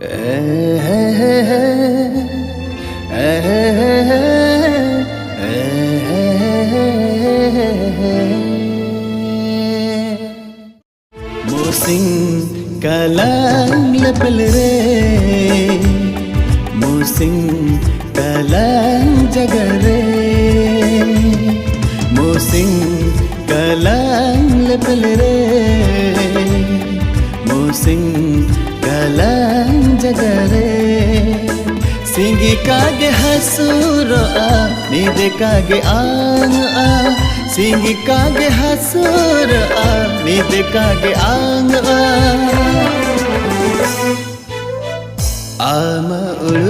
Musing kalang lepel re, musing kalang jagar re, musing kalang lepel re, musing kalang jagar re. Singi kage hasuro a, nide kage ang a. Singi kage hasuro a, nide kage ang a. Ama ulu